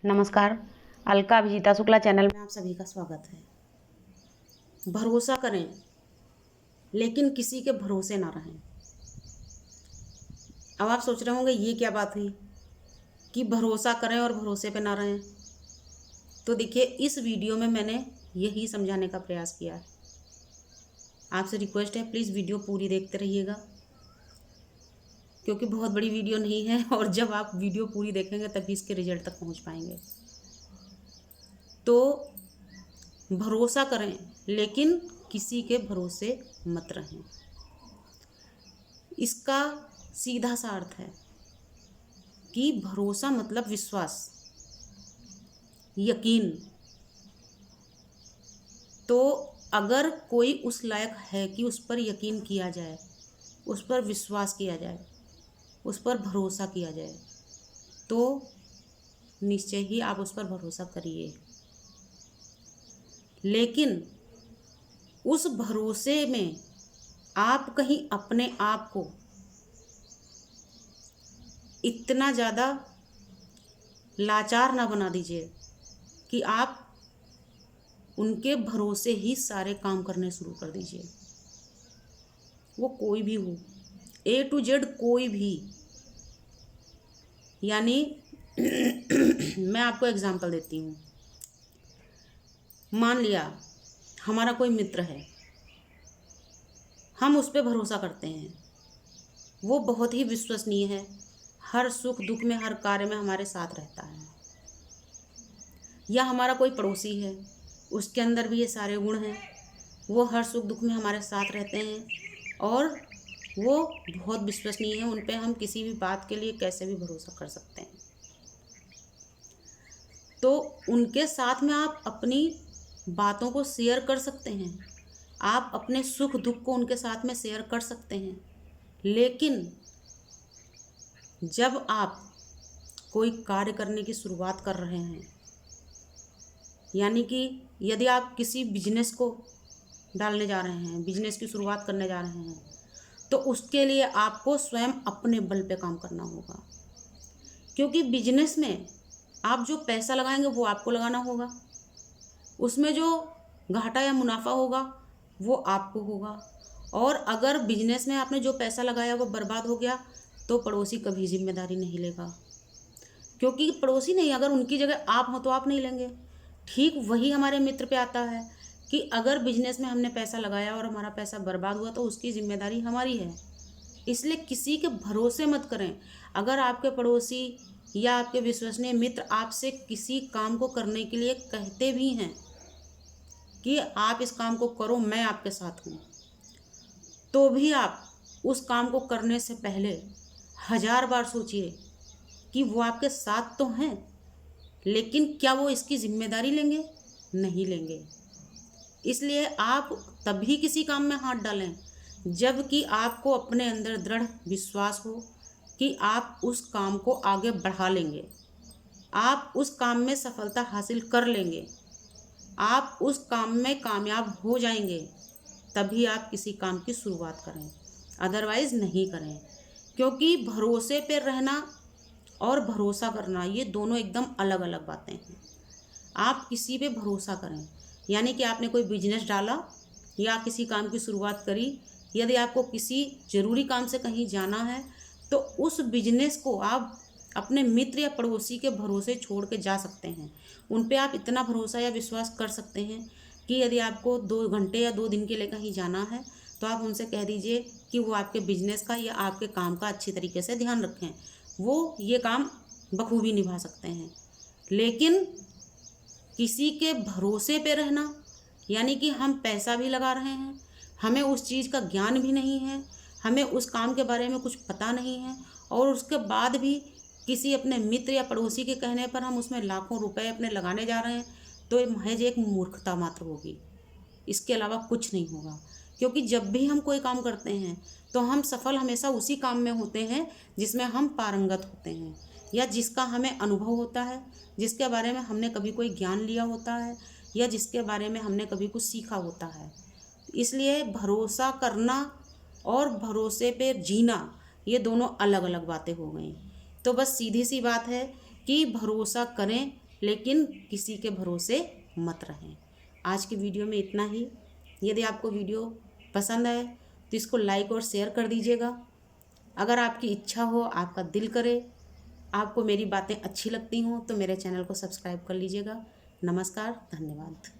नमस्कार। अलका अभिजीता शुक्ला चैनल में आप सभी का स्वागत है। भरोसा करें लेकिन किसी के भरोसे ना रहें। अब आप सोच रहे होंगे ये क्या बात हुई कि भरोसा करें और भरोसे पे ना रहें। तो देखिए, इस वीडियो में मैंने यही समझाने का प्रयास किया है। आपसे रिक्वेस्ट है, प्लीज़ वीडियो पूरी देखते रहिएगा, क्योंकि बहुत बड़ी वीडियो नहीं है और जब आप वीडियो पूरी देखेंगे तभी इसके रिजल्ट तक पहुंच पाएंगे। तो भरोसा करें लेकिन किसी के भरोसे मत रहें। इसका सीधा सा अर्थ है कि भरोसा मतलब विश्वास, यकीन। तो अगर कोई उस लायक है कि उस पर यकीन किया जाए, उस पर विश्वास किया जाए, उस पर भरोसा किया जाए, तो निश्चय ही आप उस पर भरोसा करिए। लेकिन उस भरोसे में आप कहीं अपने आप को इतना ज़्यादा लाचार ना बना दीजिए कि आप उनके भरोसे ही सारे काम करने शुरू कर दीजिए। वो कोई भी हो, A to Z कोई भी। यानी मैं आपको एग्जांपल देती हूँ। मान लिया हमारा कोई मित्र है, हम उस पर भरोसा करते हैं, वो बहुत ही विश्वसनीय है, हर सुख दुख में, हर कार्य में हमारे साथ रहता है। या हमारा कोई पड़ोसी है, उसके अंदर भी ये सारे गुण हैं, वो हर सुख दुख में हमारे साथ रहते हैं और वो बहुत विश्वसनीय है, उन पे हम किसी भी बात के लिए कैसे भी भरोसा कर सकते हैं। तो उनके साथ में आप अपनी बातों को शेयर कर सकते हैं, आप अपने सुख दुख को उनके साथ में शेयर कर सकते हैं। लेकिन जब आप कोई कार्य करने की शुरुआत कर रहे हैं, यानी कि यदि आप किसी बिजनेस को डालने जा रहे हैं, बिजनेस की शुरुआत करने जा रहे हैं, तो उसके लिए आपको स्वयं अपने बल पे काम करना होगा। क्योंकि बिजनेस में आप जो पैसा लगाएंगे वो आपको लगाना होगा, उसमें जो घाटा या मुनाफा होगा वो आपको होगा। और अगर बिजनेस में आपने जो पैसा लगाया वो बर्बाद हो गया तो पड़ोसी कभी जिम्मेदारी नहीं लेगा, क्योंकि पड़ोसी नहीं, अगर उनकी जगह आप हो तो आप नहीं लेंगे। ठीक वही हमारे मित्र पे आता है कि अगर बिजनेस में हमने पैसा लगाया और हमारा पैसा बर्बाद हुआ तो उसकी जिम्मेदारी हमारी है। इसलिए किसी के भरोसे मत करें। अगर आपके पड़ोसी या आपके विश्वसनीय मित्र आपसे किसी काम को करने के लिए कहते भी हैं कि आप इस काम को करो, मैं आपके साथ हूँ, तो भी आप उस काम को करने से पहले 1000 बार सोचिए कि वो आपके साथ तो हैं, लेकिन क्या वो इसकी जिम्मेदारी लेंगे? नहीं लेंगे। इसलिए आप तभी किसी काम में हाथ डालें जबकि आपको अपने अंदर दृढ़ विश्वास हो कि आप उस काम को आगे बढ़ा लेंगे, आप उस काम में सफलता हासिल कर लेंगे, आप उस काम में कामयाब हो जाएंगे। तभी आप किसी काम की शुरुआत करें, अदरवाइज़ नहीं करें। क्योंकि भरोसे पे रहना और भरोसा करना ये दोनों एकदम अलग अलग बातें हैं। आप किसी पे भरोसा करें, यानी कि आपने कोई बिजनेस डाला या किसी काम की शुरुआत करी, यदि आपको किसी ज़रूरी काम से कहीं जाना है तो उस बिजनेस को आप अपने मित्र या पड़ोसी के भरोसे छोड़ के जा सकते हैं। उन पे आप इतना भरोसा या विश्वास कर सकते हैं कि यदि आपको 2 घंटे या 2 दिन के लिए कहीं जाना है तो आप उनसे कह दीजिए कि वो आपके बिजनेस का या आपके काम का अच्छी तरीके से ध्यान रखें, वो ये काम बखूबी निभा सकते हैं। लेकिन किसी के भरोसे पे रहना, यानी कि हम पैसा भी लगा रहे हैं, हमें उस चीज़ का ज्ञान भी नहीं है, हमें उस काम के बारे में कुछ पता नहीं है, और उसके बाद भी किसी अपने मित्र या पड़ोसी के कहने पर हम उसमें लाखों रुपए अपने लगाने जा रहे हैं, तो ये महज एक मूर्खता मात्र होगी, इसके अलावा कुछ नहीं होगा। क्योंकि जब भी हम कोई काम करते हैं तो हम सफल हमेशा उसी काम में होते हैं जिसमें हम पारंगत होते हैं, या जिसका हमें अनुभव होता है, जिसके बारे में हमने कभी कोई ज्ञान लिया होता है, या जिसके बारे में हमने कभी कुछ सीखा होता है। इसलिए भरोसा करना और भरोसे पे जीना ये दोनों अलग अलग बातें हो गई। तो बस सीधी सी बात है कि भरोसा करें लेकिन किसी के भरोसे मत रहें। आज की वीडियो में इतना ही। यदि आपको वीडियो पसंद आए तो इसको लाइक और शेयर कर दीजिएगा। अगर आपकी इच्छा हो, आपका दिल करे, आपको मेरी बातें अच्छी लगती हों तो मेरे चैनल को सब्सक्राइब कर लीजिएगा। नमस्कार, धन्यवाद।